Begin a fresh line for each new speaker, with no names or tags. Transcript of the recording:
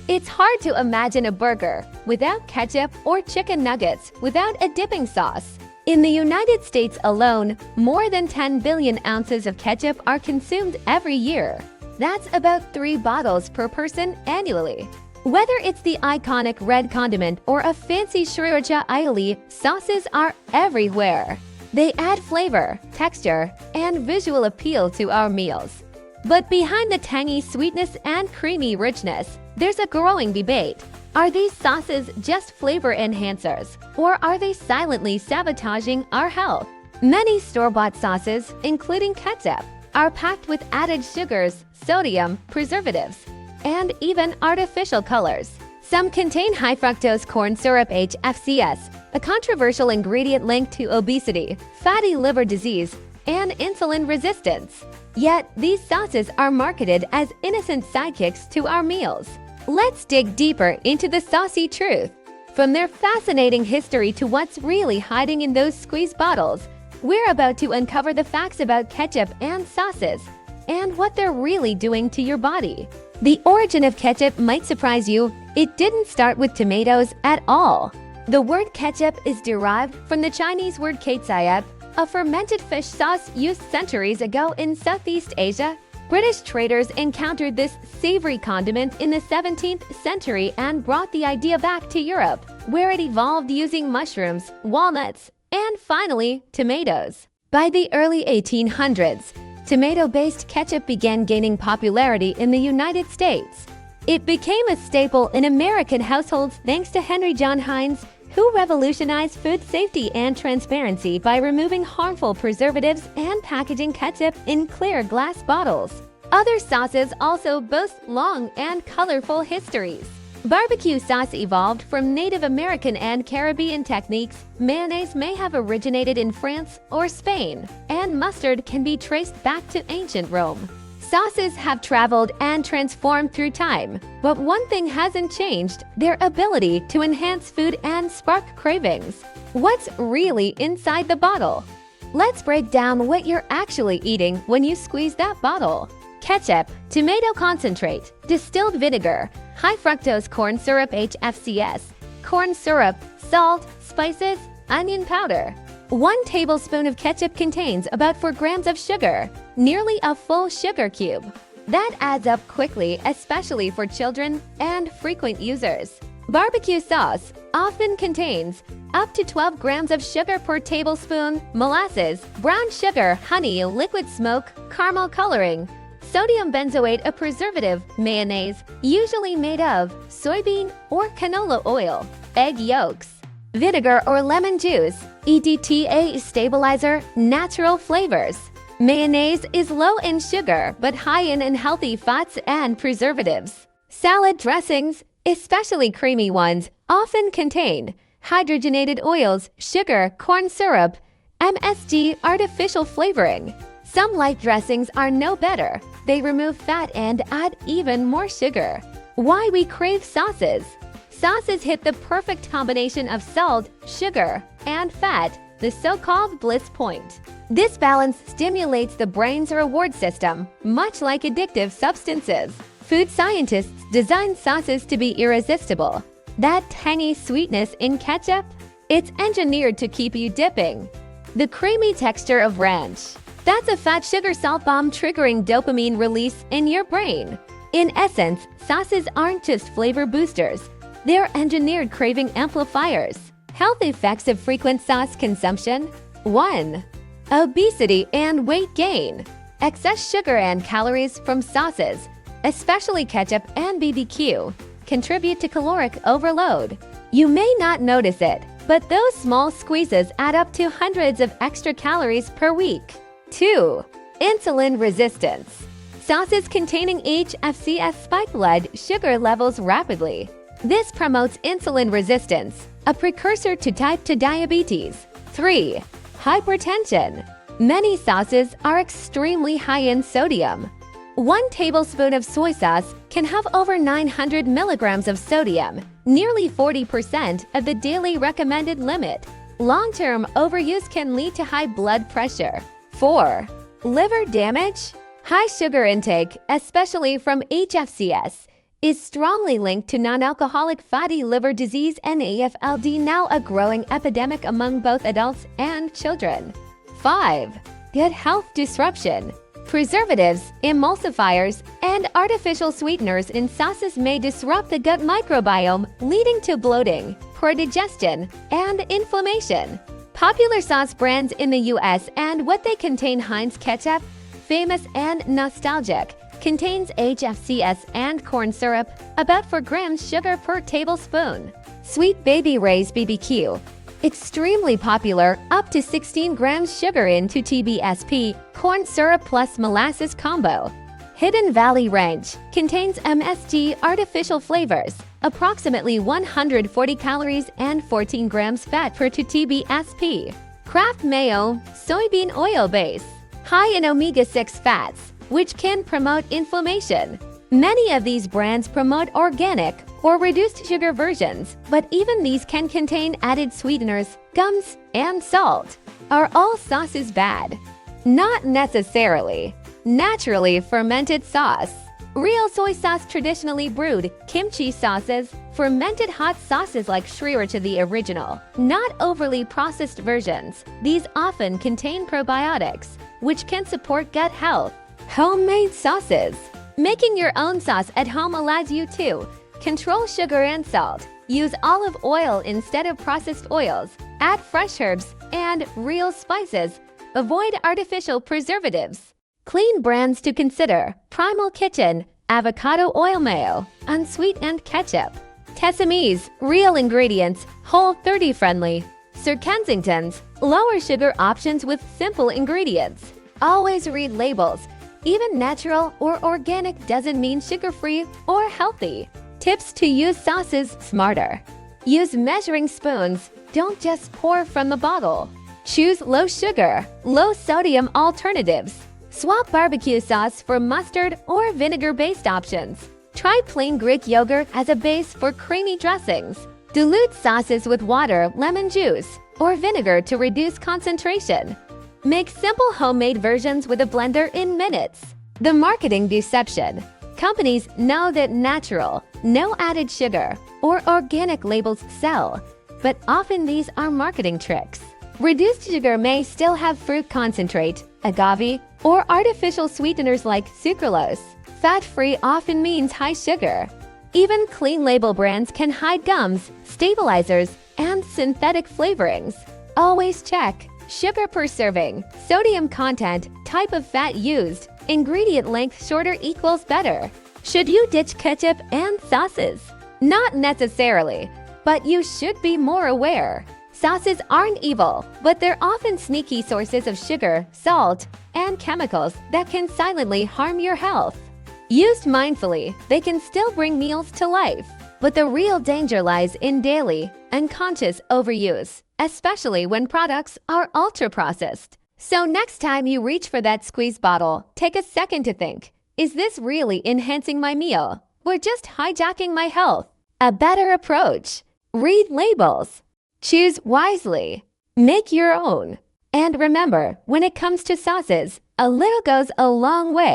It's hard to imagine a burger without ketchup or chicken nuggets without a dipping sauce. In the United States alone, more than 10 billion ounces of ketchup are consumed every year. That's about 3 bottles per person annually. Whether it's the iconic red condiment or a fancy sriracha aioli, sauces are everywhere. They add flavor, texture, and visual appeal to our meals. But behind the tangy sweetness and creamy richness, there's a growing debate. Are these sauces just flavor enhancers, or are they silently sabotaging our health? Many store-bought sauces, including ketchup, are packed with added sugars, sodium, preservatives, and even artificial colors. Some contain high-fructose corn syrup HFCS, a controversial ingredient linked to obesity, fatty liver disease, and insulin resistance. Yet, these sauces are marketed as innocent sidekicks to our meals. Let's dig deeper into the saucy truth. From their fascinating history to what's really hiding in those squeeze bottles, we're about to uncover the facts about ketchup and sauces, and what they're really doing to your body. The origin of ketchup might surprise you. It didn't start with tomatoes at all. The word ketchup is derived from the Chinese word ketchup, a fermented fish sauce used centuries ago in Southeast Asia. British traders encountered this savory condiment in the 17th century and brought the idea back to Europe, where it evolved using mushrooms, walnuts, and finally, tomatoes. By the early 1800s, tomato-based ketchup began gaining popularity in the United States. It became a staple in American households thanks to Henry John Heinz, who revolutionized food safety and transparency by removing harmful preservatives and packaging ketchup in clear glass bottles. Other sauces also boast long and colorful histories. Barbecue sauce evolved from Native American and Caribbean techniques. Mayonnaise may have originated in France or Spain, and mustard can be traced back to ancient Rome. Sauces have traveled and transformed through time, but one thing hasn't changed: their ability to enhance food and spark cravings. What's really inside the bottle? Let's break down what you're actually eating when you squeeze that bottle. Ketchup, tomato concentrate, distilled vinegar, high-fructose corn syrup HFCS, corn syrup, salt, spices, onion powder. 1 tablespoon of ketchup contains about 4 grams of sugar, nearly a full sugar cube. That adds up quickly, especially for children and frequent users. Barbecue sauce often contains up to 12 grams of sugar per tablespoon, molasses, brown sugar, honey, liquid smoke, caramel coloring, sodium benzoate, a preservative, mayonnaise, usually made of soybean or canola oil, egg yolks, vinegar or lemon juice, EDTA stabilizer, natural flavors. Mayonnaise is low in sugar but high in unhealthy fats and preservatives. Salad dressings, especially creamy ones, often contain hydrogenated oils, sugar, corn syrup, MSG, artificial flavoring. Some light dressings are no better. They remove fat and add even more sugar. Why we crave sauces? Sauces hit the perfect combination of salt, sugar, and fat, the so-called bliss point. This balance stimulates the brain's reward system, much like addictive substances. Food scientists design sauces to be irresistible. That tangy sweetness in ketchup? It's engineered to keep you dipping. The creamy texture of ranch. That's a fat sugar salt bomb triggering dopamine release in your brain. In essence, sauces aren't just flavor boosters. They're engineered craving amplifiers. Health effects of frequent sauce consumption. 1. Obesity and weight gain. Excess sugar and calories from sauces, especially ketchup and BBQ, contribute to caloric overload. You may not notice it, but those small squeezes add up to hundreds of extra calories per week. 2. Insulin resistance. Sauces containing HFCS spike blood sugar levels rapidly. This promotes insulin resistance, a precursor to type 2 diabetes. 3. Hypertension. Many sauces are extremely high in sodium. 1 tablespoon of soy sauce can have over 900 milligrams of sodium, nearly 40% of the daily recommended limit. Long-term overuse can lead to high blood pressure. 4. Liver damage. High sugar intake, especially from HFCS, is strongly linked to non-alcoholic fatty liver disease and AFLD, now a growing epidemic among both adults and children. 5. Gut health disruption. Preservatives, emulsifiers, and artificial sweeteners in sauces may disrupt the gut microbiome, leading to bloating, poor digestion, and inflammation. Popular sauce brands in the US and what they contain: Heinz ketchup, famous and nostalgic, contains HFCS and corn syrup, about 4 grams sugar per tablespoon. Sweet Baby Ray's BBQ, extremely popular, up to 16 grams sugar into TBSP, corn syrup plus molasses combo. Hidden Valley Ranch contains MSG artificial flavors, approximately 140 calories and 14 grams fat per 2 TBSP. Kraft Mayo soybean oil base, high in omega-6 fats, which can promote inflammation. Many of these brands promote organic or reduced sugar versions, but even these can contain added sweeteners, gums, and salt. Are all sauces bad? Not necessarily. Naturally fermented sauce. Real soy sauce, traditionally brewed, kimchi sauces, fermented hot sauces like sriracha, the original, not overly processed versions. These often contain probiotics, which can support gut health. Homemade sauces. Making your own sauce at home allows you to control sugar and salt, use olive oil instead of processed oils, add fresh herbs and real spices, avoid artificial preservatives. Clean brands to consider: Primal Kitchen, avocado oil mayo, unsweetened ketchup. Tesseme's, real ingredients, Whole30 friendly. Sir Kensington's, lower sugar options with simple ingredients. Always read labels. Even natural or organic doesn't mean sugar-free or healthy. Tips to use sauces smarter. Use measuring spoons. Don't just pour from the bottle. Choose low sugar, low sodium alternatives. Swap barbecue sauce for mustard or vinegar-based options. Try plain Greek yogurt as a base for creamy dressings. Dilute sauces with water, lemon juice, or vinegar to reduce concentration. Make simple homemade versions with a blender in minutes. The marketing deception. Companies know that natural, no added sugar, or organic labels sell, but often these are marketing tricks. Reduced sugar may still have fruit concentrate, agave, or artificial sweeteners like sucralose. Fat-free often means high sugar. Even clean label brands can hide gums, stabilizers, and synthetic flavorings. Always check sugar per serving, sodium content, type of fat used, ingredient length. Shorter equals better. Should you ditch ketchup and sauces? Not necessarily, but you should be more aware. Sauces aren't evil, but they're often sneaky sources of sugar, salt, and chemicals that can silently harm your health. Used mindfully, they can still bring meals to life, but the real danger lies in daily, unconscious overuse, especially when products are ultra-processed. So next time you reach for that squeeze bottle, take a second to think, is this really enhancing my meal, or just hijacking my health? A better approach. Read labels. Choose wisely. Make your own. And remember, when it comes to sauces, a little goes a long way.